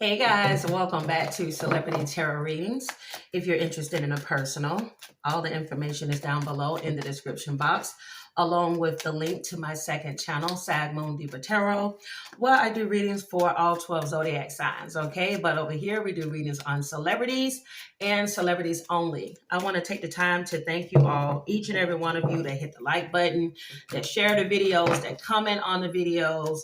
Hey guys, welcome back to Celebrity Tarot Readings. If you're interested in a personal, all the information is down below in the description box, along with the link to my second channel, Sag Moon Diva Tarot, where I do readings for all 12 zodiac signs, okay? But over here, we do readings on celebrities and celebrities only. I want to take the time to thank you all, each and every one of you that hit the like button, that share the videos, that comment on the videos.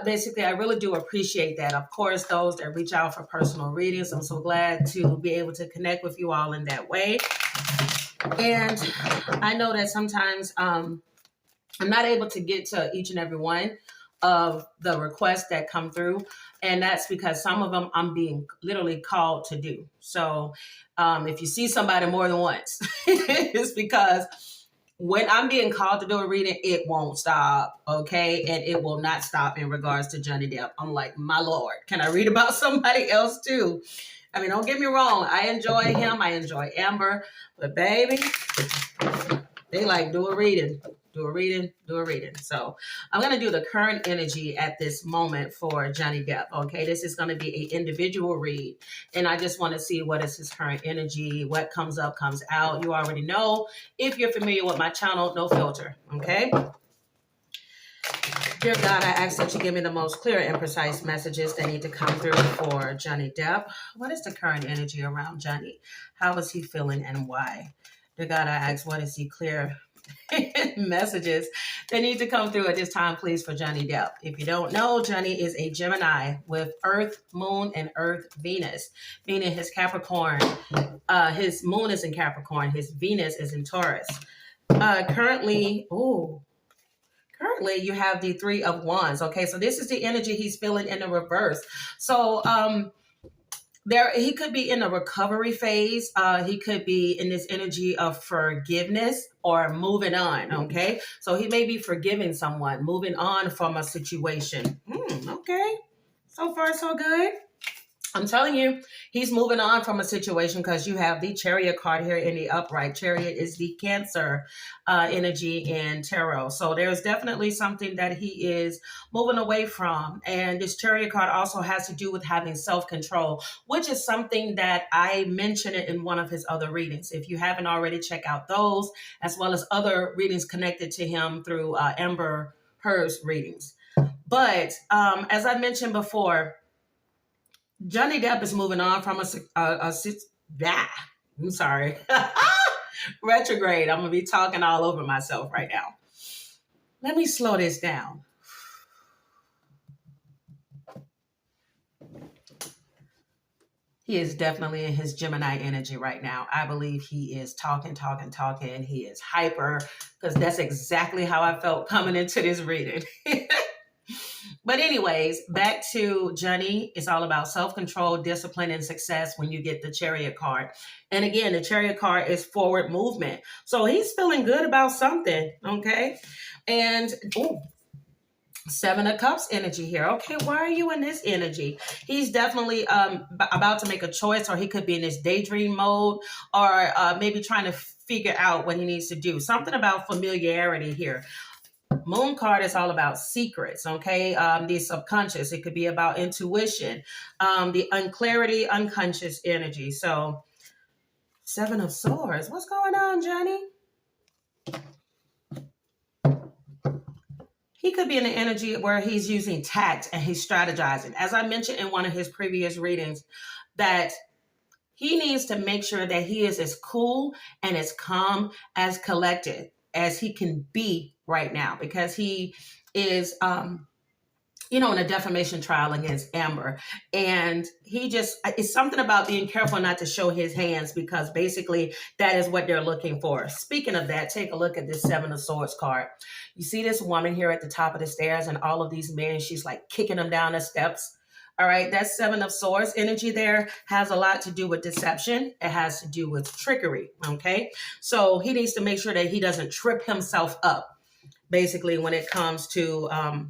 Basically, I really do appreciate that. Of course, those that reach out for personal readings, I'm so glad to be able to connect with you all in that way. And I know that sometimes I'm not able to get to each and every one of the requests that come through. And that's because some of them I'm being literally called to do. So if you see somebody more than once, it's because when I'm being called to do a reading, it won't stop, okay? And it will not stop in regards to Johnny Depp. I'm like, my Lord, can I read about somebody else too? I mean, don't get me wrong. I enjoy him. I enjoy Amber. But baby, they like, do a reading. Do a reading, do a reading. So I'm going to do the current energy at this moment for Johnny Depp, okay? This is going to be an individual read, and I just want to see what is his current energy. What comes up, comes out. You already know. If you're familiar with my channel, no filter, okay? Dear God, I ask that you give me the most clear and precise messages that need to come through for Johnny Depp. What is the current energy around Johnny? How is he feeling and why? Dear God, I ask, what is he clear messages that need to come through at this time, please, for Johnny Depp. If you don't know, Johnny is a Gemini with Earth, Moon, and Earth, Venus, meaning his Capricorn. His Moon is in Capricorn. His Venus is in Taurus. Currently, you have the Three of Wands. Okay, so this is the energy he's feeling in the reverse. So, he could be in a recovery phase. He could be in this energy of forgiveness or moving on, okay? So he may be forgiving someone, moving on from a situation. Okay, so far so good. I'm telling you, he's moving on from a situation because you have the Chariot card here in the upright. Chariot is the Cancer energy in tarot. So there's definitely something that he is moving away from. And this Chariot card also has to do with having self-control, which is something that I mentioned in one of his other readings. If you haven't already, check out those, as well as other readings connected to him through Amber Heard's readings. But as I mentioned before, Johnny Depp is moving on from I'm sorry. Retrograde. I'm going to be talking all over myself right now. Let me slow this down. He is definitely in his Gemini energy right now. I believe he is talking. He is hyper, because that's exactly how I felt coming into this reading. But anyways, back to Johnny. It's all about self-control, discipline, and success when you get the Chariot card. And again, the Chariot card is forward movement. So he's feeling good about something, okay? And, Seven of Cups energy here. Okay, why are you in this energy? He's definitely about to make a choice, or he could be in this daydream mode, or maybe trying to figure out what he needs to do. Something about familiarity here. Moon card is all about secrets, okay? The subconscious. It could be about intuition, the unclarity, unconscious energy. So, Seven of Swords. What's going on, Johnny? He could be in an energy where he's using tact and he's strategizing. As I mentioned in one of his previous readings, that he needs to make sure that he is as cool and as calm, as collected as he can be right now, because he is, in a defamation trial against Amber. And it's something about being careful not to show his hands, because basically that is what they're looking for. Speaking of that, take a look at this Seven of Swords card. You see this woman here at the top of the stairs, and all of these men, she's like kicking them down the steps. All right, that Seven of Swords energy there has a lot to do with deception. It has to do with trickery, okay? So he needs to make sure that he doesn't trip himself up, basically, when it comes to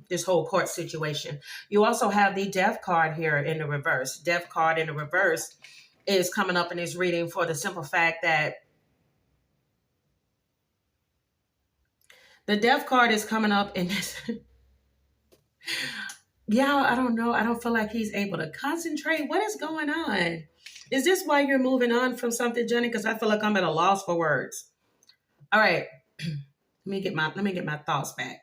this whole court situation. You also have the Death card here in the reverse. Death card in the reverse is coming up in this reading for the simple fact that the Death card is coming up in this. Yeah, I don't know. I don't feel like he's able to concentrate. What is going on? Is this why you're moving on from something, Jenny? Because I feel like I'm at a loss for words. All right. Let me get my thoughts back.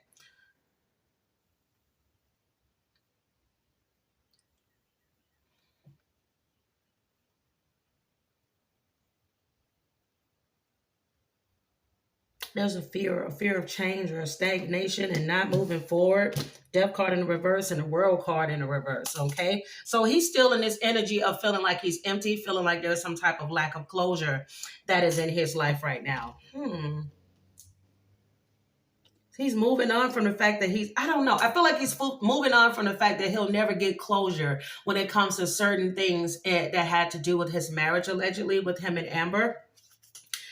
There's a fear of change or a stagnation and not moving forward. Death card in the reverse and the world card in the reverse. Okay. So he's still in this energy of feeling like he's empty, feeling like there's some type of lack of closure that is in his life right now. He's moving on from the fact that I don't know. I feel like he's moving on from the fact that he'll never get closure when it comes to certain things that had to do with his marriage, allegedly, with him and Amber.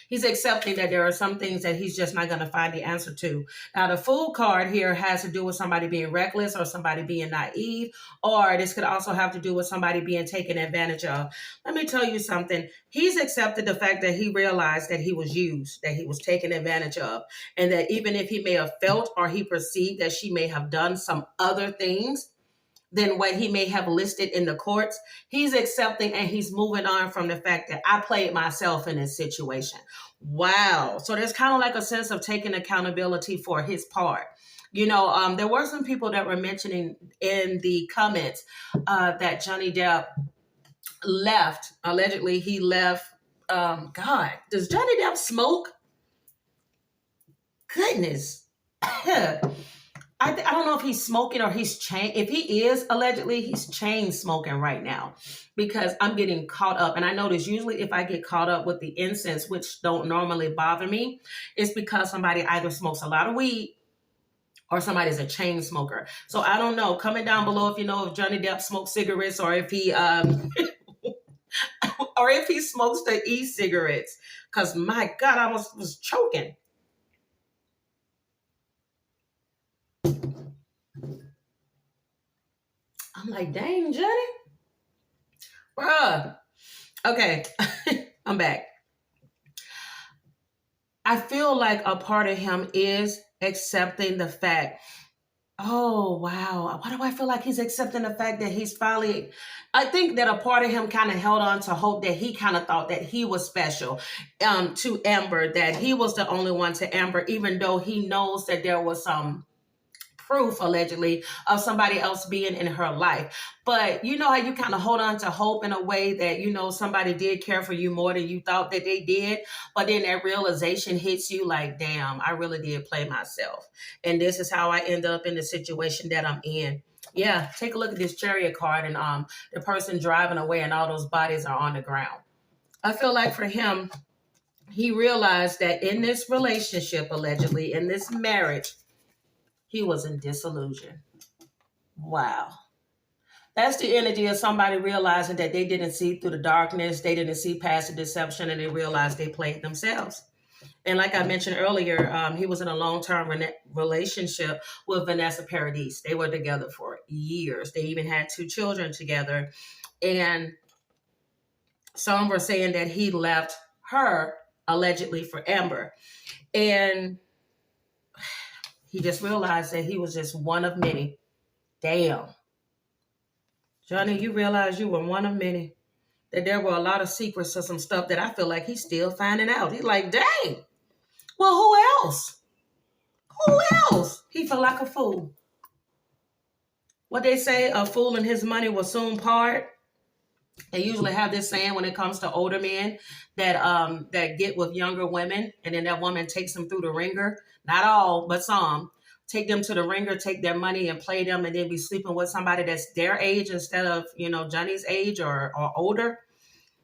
He's accepting that there are some things that he's just not going to find the answer to. Now, the Fool card here has to do with somebody being reckless or somebody being naive, or this could also have to do with somebody being taken advantage of. Let me tell you something. He's accepted the fact that he realized that he was used, that he was taken advantage of, and that even if he may have felt or he perceived that she may have done some other things than what he may have listed in the courts, he's accepting and he's moving on from the fact that I played myself in this situation. Wow. So there's kind of like a sense of taking accountability for his part. There were some people that were mentioning in the comments that Johnny Depp left. Allegedly, he left. God, does Johnny Depp smoke? Goodness. I don't know if he's smoking or he's chain. If he is, allegedly, he's chain smoking right now, because I'm getting caught up. And I notice usually if I get caught up with the incense, which don't normally bother me, it's because somebody either smokes a lot of weed or somebody's a chain smoker. So I don't know. Comment down below if you know if Johnny Depp smokes cigarettes or if he or if he smokes the e-cigarettes. Because my God, I was choking. I'm like, dang, Johnny. Bruh. Okay. I'm back. I feel like a part of him is accepting the fact. Oh, wow. Why do I feel like he's accepting the fact that he's finally... I think that a part of him kind of held on to hope that he kind of thought that he was special to Amber, that he was the only one to Amber, even though he knows that there was some proof, allegedly, of somebody else being in her life. But you know how you kind of hold on to hope in a way that, somebody did care for you more than you thought that they did. But then that realization hits you like, damn, I really did play myself. And this is how I end up in the situation that I'm in. Yeah, take a look at this Chariot card and the person driving away and all those bodies are on the ground. I feel like for him, he realized that in this relationship, allegedly, in this marriage, he was in disillusion. Wow. That's the energy of somebody realizing that they didn't see through the darkness, they didn't see past the deception, and they realized they played themselves. And like I mentioned earlier, he was in a long-term relationship with Vanessa Paradis. They were together for years. They even had 2 children together. And some were saying that he left her allegedly for Amber. And he just realized that he was just one of many. Damn. Johnny, you realize you were one of many. That there were a lot of secrets to some stuff that I feel like he's still finding out. He's like, dang. Well, who else? Who else? He felt like a fool. What they say, a fool and his money will soon part. They usually have this saying when it comes to older men that get with younger women, and then that woman takes them through the ringer. Not all, but some. Take them to the ringer, take their money and play them, and then be sleeping with somebody that's their age instead of, Johnny's age or older.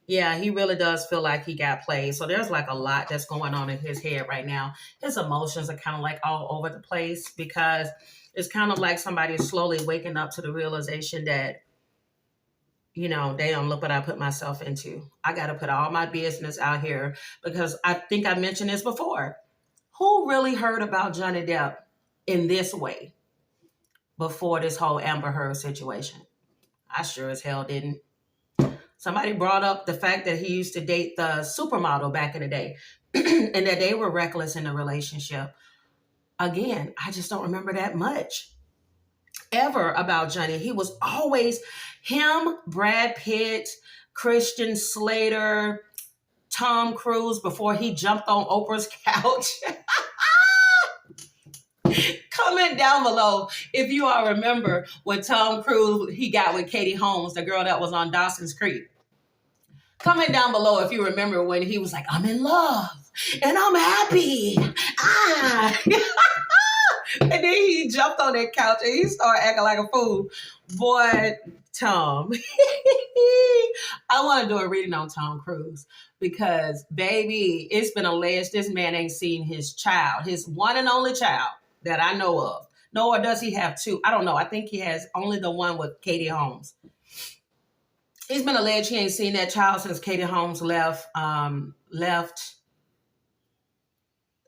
Yeah, he really does feel like he got played. So there's like a lot that's going on in his head right now. His emotions are kind of like all over the place, because it's kind of like somebody is slowly waking up to the realization that, damn, look what I put myself into. I got to put all my business out here, because I think I mentioned this before. Who really heard about Johnny Depp in this way before this whole Amber Heard situation? I sure as hell didn't. Somebody brought up the fact that he used to date the supermodel back in the day and that they were reckless in the relationship. Again, I just don't remember that much. ever about Johnny. He was always him, Brad Pitt, Christian Slater, Tom Cruise before he jumped on Oprah's couch. Comment down below if you all remember when Tom Cruise, he got with Katie Holmes, the girl that was on Dawson's Creek. Comment down below if you remember when he was like, I'm in love and I'm happy. And then he jumped on that couch and he started acting like a fool. Boy, Tom. I want to do a reading on Tom Cruise because, baby, it's been alleged this man ain't seen his child, his one and only child that I know of. No, or does he have two? I don't know. I think he has only the one with Katie Holmes. He's been alleged he ain't seen that child since Katie Holmes left. Oh,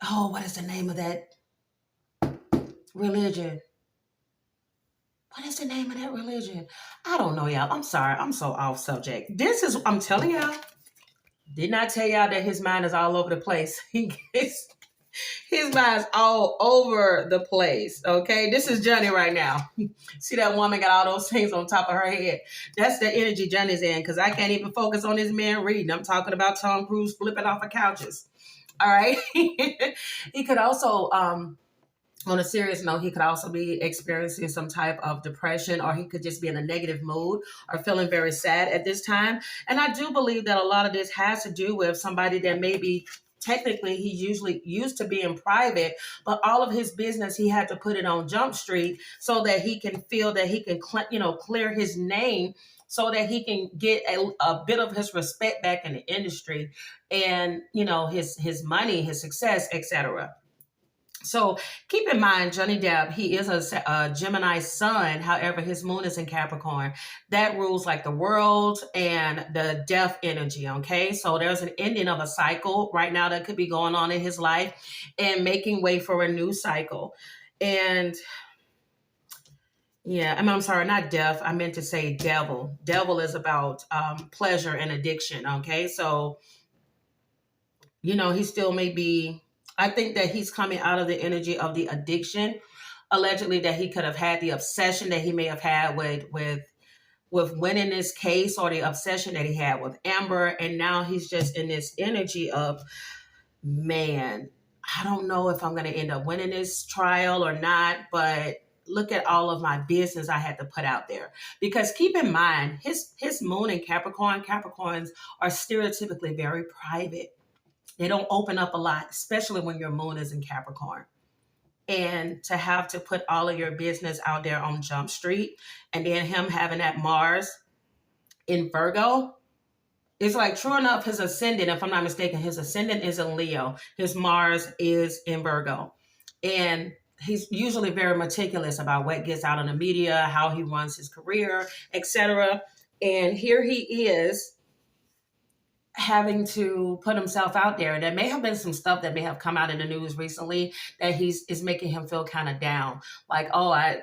what is the name of that religion? What is the name of that religion? I don't know, y'all. I'm sorry. I'm so off subject. I'm telling y'all, did not tell y'all that his mind is all over the place. His mind's all over the place, okay? This is Johnny right now. See that woman got all those things on top of her head. That's the energy Johnny's in because I can't even focus on this man reading. I'm talking about Tom Cruise flipping off of couches, all right? He could also, on a serious note, he could also be experiencing some type of depression, or he could just be in a negative mood or feeling very sad at this time. And I do believe that a lot of this has to do with somebody that maybe technically he usually used to be in private, but all of his business, he had to put it on Jump Street so that he can feel that he can, clear his name so that he can get a bit of his respect back in the industry and, his money, his success, etc. So keep in mind, Johnny Depp, he is a Gemini sun. However, his moon is in Capricorn. That rules like the world and the death energy, okay? So there's an ending of a cycle right now that could be going on in his life and making way for a new cycle. And yeah, I'm sorry, not death. I meant to say devil. Devil is about pleasure and addiction, okay? So, he still may be... I think that he's coming out of the energy of the addiction, allegedly that he could have had the obsession that he may have had with winning this case, or the obsession that he had with Amber. And now he's just in this energy of, man, I don't know if I'm going to end up winning this trial or not, but look at all of my business I had to put out there. Because keep in mind, his moon in Capricorn, Capricorns are stereotypically very private. They don't open up a lot, especially when your moon is in Capricorn. And to have to put all of your business out there on Jump Street, and then him having that Mars in Virgo, it's like, true enough, his ascendant, if I'm not mistaken, his ascendant is in Leo. His Mars is in Virgo. And he's usually very meticulous about what gets out in the media, how he runs his career, etc. And here he is, having to put himself out there. And there may have been some stuff that may have come out in the news recently that is making him feel kind of down. Like, I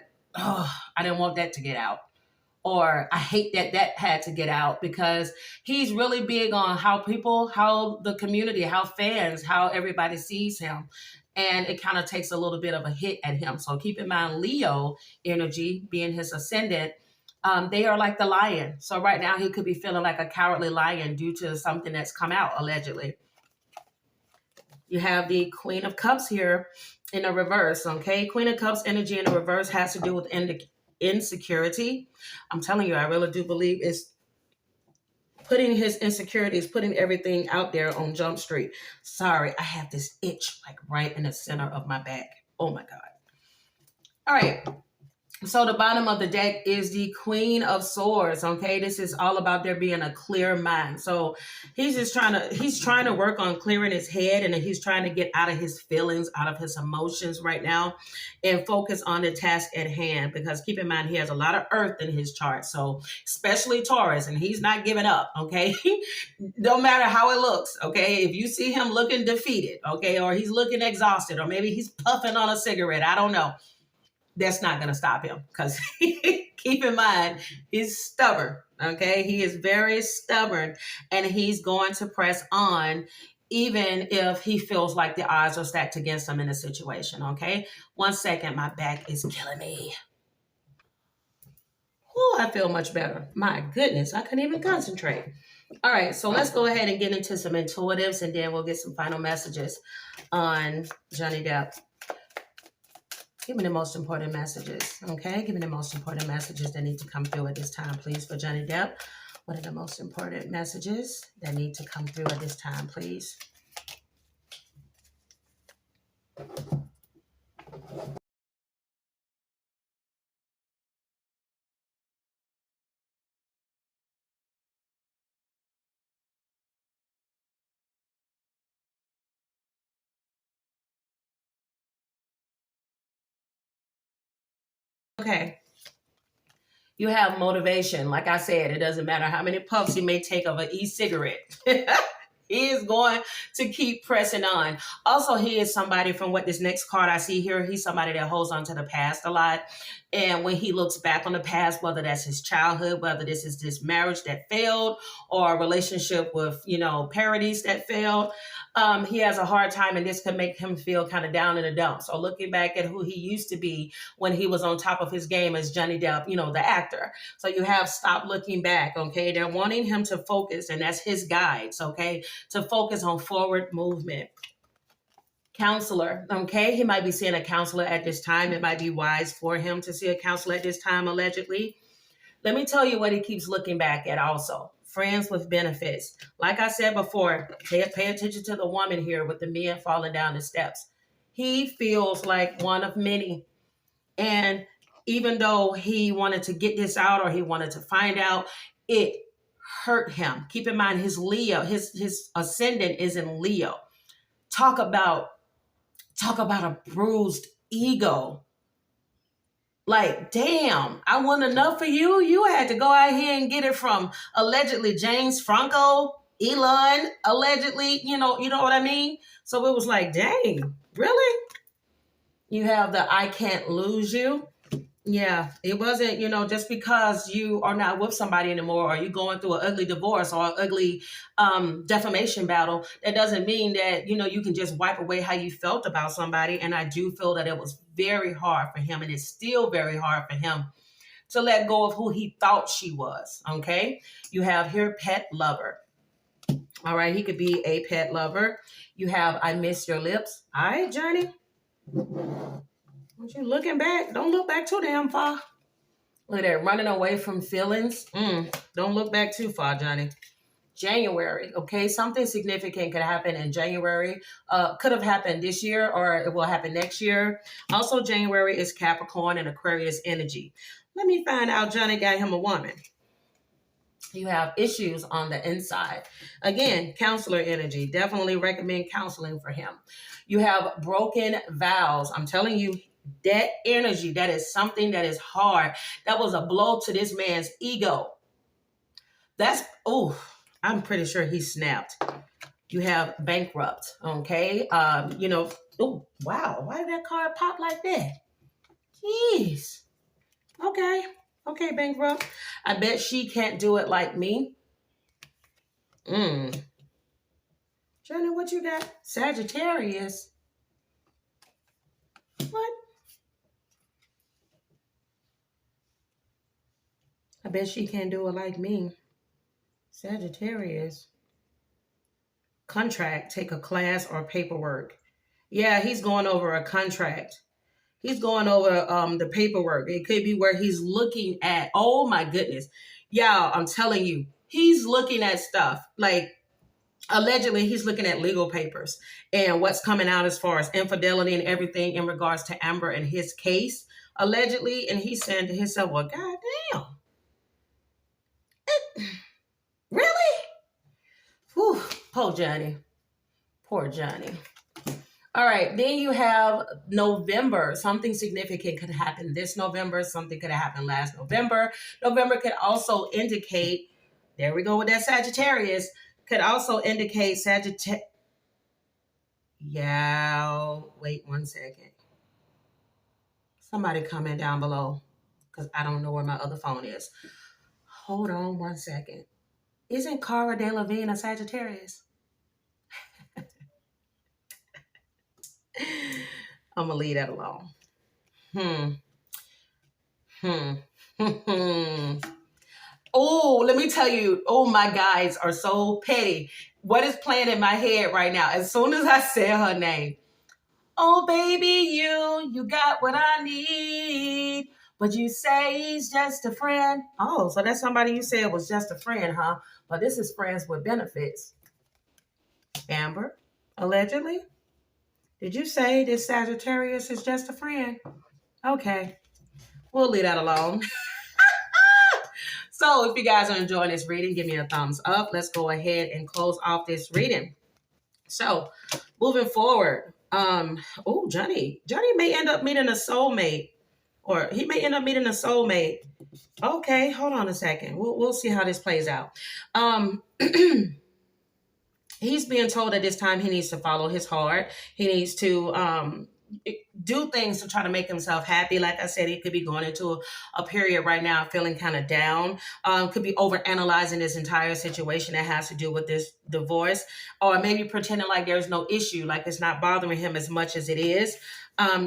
didn't want that to get out. Or I hate that had to get out, because he's really big on how the community, how fans, how everybody sees him. And it kind of takes a little bit of a hit at him. So keep in mind, Leo energy being his ascendant, they are like the lion. So right now he could be feeling like a cowardly lion due to something that's come out, allegedly. You have the Queen of Cups here in the reverse, okay? Queen of Cups energy in the reverse has to do with insecurity. I'm telling you, I really do believe it's putting his insecurities, putting everything out there on Jump Street. Sorry, I have this itch like right in the center of my back. Oh my God. All right. So the bottom of the deck is the Queen of Swords, okay? This is all about there being a clear mind. So he's trying to work on clearing his head, and he's trying to get out of his feelings, out of his emotions right now, and focus on the task at hand. Because keep in mind, he has a lot of earth in his chart. So especially Taurus, and he's not giving up, okay? No matter how it looks, okay? If you see him looking defeated, okay, or he's looking exhausted, or maybe he's puffing on a cigarette, I don't know. That's not going to stop him, because keep in mind, he's stubborn, okay? He is very stubborn, and he's going to press on even if he feels like the odds are stacked against him in a situation, okay? 1 second, my back is killing me. Oh, I feel much better. My goodness, I couldn't even concentrate. All right, so let's go ahead and get into some intuitives, and then we'll get some final messages on Johnny Depp. Give me the most important messages, okay? Give me the most important messages that need to come through at this time, please, for Johnny Depp. What are the most important messages that need to come through at this time, please? Okay. You have motivation. Like I said, it doesn't matter how many puffs you may take of an e-cigarette. He is going to keep pressing on. Also, he is somebody, from what this next card I see here, he's somebody that holds on to the past a lot. And when he looks back on the past, whether that's his childhood, whether this is this marriage that failed or a relationship with, parodies that failed, he has a hard time, and this could make him feel kind of down in the dumps. So looking back at who he used to be when he was on top of his game as Johnny Depp, the actor. So you have Stop Looking Back, okay? They're wanting him to focus, and that's his guides, okay? To focus on forward movement. Counselor, okay? He might be seeing a counselor at this time. It might be wise for him to see a counselor at this time, allegedly. Let me tell you what he keeps looking back at also. Friends with benefits. Like I said before, pay attention to the woman here with the men falling down the steps. He feels like one of many. And even though he wanted to get this out, or he wanted to find out, it hurt him. Keep in mind, his Leo, his ascendant is in Leo. Talk about a bruised ego. Like, damn, I want enough for you. You had to go out here and get it from allegedly James Franco, Elon, allegedly, you know what I mean? So it was like, dang, really? You have the I can't lose you. Yeah, it wasn't, just because you are not with somebody anymore, or you going through an ugly divorce or an ugly defamation battle, that doesn't mean that, you can just wipe away how you felt about somebody. And I do feel that it was very hard for him, and it's still very hard for him to let go of who he thought she was, okay? You have here pet lover. All right, he could be a pet lover. You have I miss your lips. All right, Johnny. Don't you looking back? Don't look back too damn far. Look at that, running away from feelings. Don't look back too far, Johnny. January, okay? Something significant could happen in January. Could have happened this year, or it will happen next year. Also, January is Capricorn and Aquarius energy. Let me find out Johnny got him a woman. You have issues on the inside. Again, counselor energy. Definitely recommend counseling for him. You have broken vows. I'm telling you, that energy, that is something that is hard. That was a blow to this man's ego. I'm pretty sure he snapped. You have bankrupt, okay? Oh, wow. Why did that card pop like that? Jeez. Okay, bankrupt. I bet she can't do it like me. Johnny, what you got? Sagittarius. What? I bet she can't do it like me. Sagittarius. Contract, take a class or paperwork. Yeah, he's going over a contract. He's going over the paperwork. It could be where he's looking at, oh my goodness. Y'all, I'm telling you, he's looking at stuff. Like, allegedly, he's looking at legal papers and what's coming out as far as infidelity and everything in regards to Amber and his case, allegedly. And he's saying to himself, well, goddamn. Really? Whew, poor Johnny. Poor Johnny. All right, then you have November. Something significant could happen this November. Something could have happened last November. November could also indicate, there we go with that Sagittarius, could also indicate Sagittarius. Yeah, wait 1 second. Somebody comment down below, because I don't know where my other phone is. Hold on 1 second. Isn't Cara Delevingne a Sagittarius? I'm going to leave that alone. Oh, let me tell you, oh, my guys are so petty. What is playing in my head right now? As soon as I said her name, oh, baby, you got what I need. But you say he's just a friend. Oh, so that's somebody you said was just a friend, huh? But this is friends with benefits. Amber, allegedly. Did you say this Sagittarius is just a friend? Okay, we'll leave that alone. So if you guys are enjoying this reading, give me a thumbs up. Let's go ahead and close off this reading. So moving forward, Johnny may end up meeting a soulmate, or he may end up meeting a soulmate. Okay, hold on a second. We'll see how this plays out. He's being told at this time he needs to follow his heart. He needs to do things to try to make himself happy. Like I said, he could be going into a period right now feeling kind of down. Could be overanalyzing this entire situation that has to do with this divorce, or maybe pretending like there's no issue, like it's not bothering him as much as it is.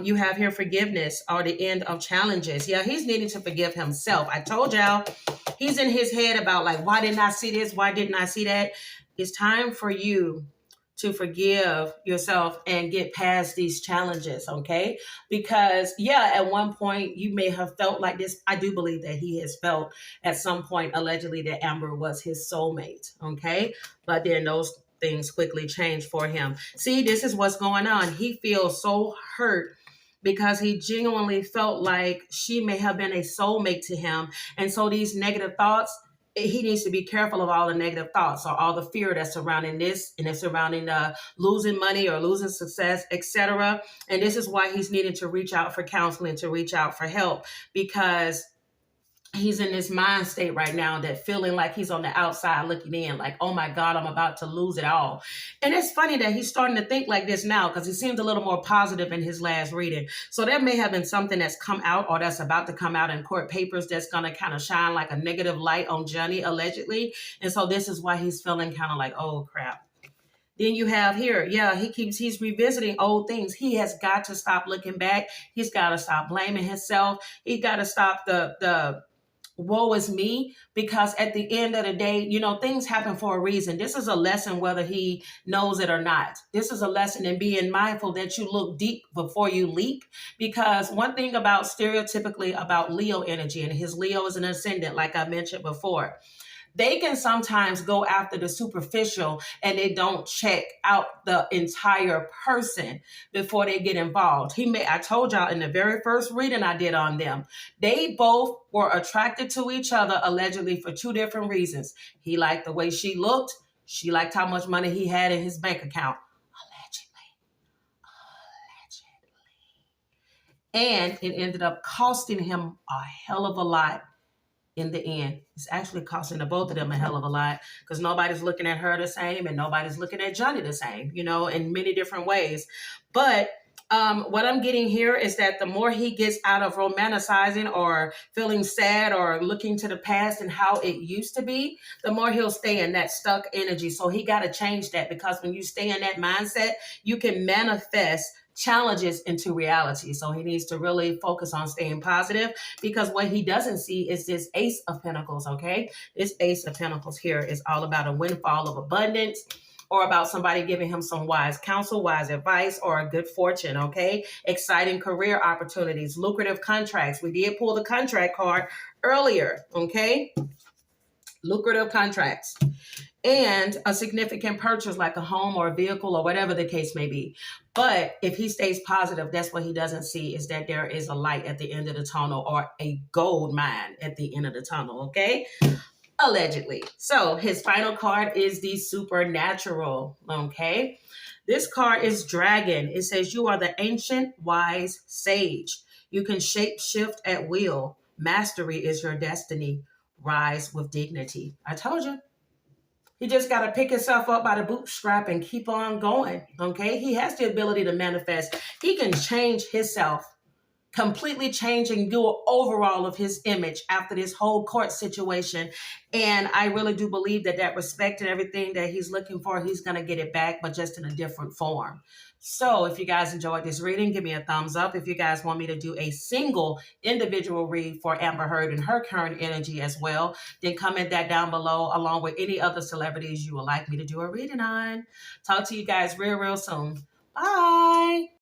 You have here forgiveness or the end of challenges. Yeah, he's needing to forgive himself. I told y'all he's in his head about like, why didn't I see this? Why didn't I see that? It's time for you to forgive yourself and get past these challenges, okay? Because, yeah, at one point you may have felt like this. I do believe that he has felt at some point, allegedly, that Amber was his soulmate, okay? But then those things quickly changed for him. See, this is what's going on. He feels so hurt because he genuinely felt like she may have been a soulmate to him. And so these negative thoughts, he needs to be careful of all the negative thoughts or all the fear that's surrounding this, and it's surrounding losing money or losing success, etc. And this is why he's needing to reach out for counseling, to reach out for help, because he's in this mind state right now that feeling like he's on the outside looking in, like, oh my God, I'm about to lose it all. And it's funny that he's starting to think like this now, because he seemed a little more positive in his last reading. So there may have been something that's come out or that's about to come out in court papers that's going to kind of shine like a negative light on Johnny, allegedly. And so this is why he's feeling kind of like, oh crap. Then you have here, yeah, he's revisiting old things. He has got to stop looking back. He's got to stop blaming himself. He's got to stop the woe is me, because at the end of the day, things happen for a reason. This is a lesson whether he knows it or not. This is a lesson in being mindful that you look deep before you leap, because one thing about stereotypically about Leo energy, and his Leo is an ascendant, like I mentioned before, they can sometimes go after the superficial and they don't check out the entire person before they get involved. I told y'all in the very first reading I did on them, they both were attracted to each other allegedly for two different reasons. He liked the way she looked. She liked how much money he had in his bank account. Allegedly. And it ended up costing him a hell of a lot. In the end, it's actually costing the both of them a hell of a lot, because nobody's looking at her the same and nobody's looking at Johnny the same, in many different ways. But what I'm getting here is that the more he gets out of romanticizing or feeling sad or looking to the past and how it used to be, the more he'll stay in that stuck energy. So he got to change that, because when you stay in that mindset, you can manifest challenges into reality. So he needs to really focus on staying positive, because what he doesn't see is this Ace of Pentacles, okay? This Ace of Pentacles here is all about a windfall of abundance, or about somebody giving him some wise counsel, wise advice, or a good fortune, okay? Exciting career opportunities, lucrative contracts. We did pull the contract card earlier, okay? Lucrative contracts. And a significant purchase like a home or a vehicle or whatever the case may be. But if he stays positive, that's what he doesn't see, is that there is a light at the end of the tunnel, or a gold mine at the end of the tunnel, okay? Allegedly. So his final card is the supernatural, okay? This card is Dragon. It says, you are the ancient wise sage. You can shape shift at will. Mastery is your destiny. Rise with dignity. I told you. He just got to pick himself up by the bootstrap and keep on going, okay? He has the ability to manifest. He can change himself completely changing your overall of his image after this whole court situation. And I really do believe that that respect and everything that he's looking for, he's going to get it back, but just in a different form. So if you guys enjoyed this reading, give me a thumbs up. If you guys want me to do a single individual read for Amber Heard and her current energy as well, then comment that down below, along with any other celebrities you would like me to do a reading on. Talk to you guys real soon. Bye.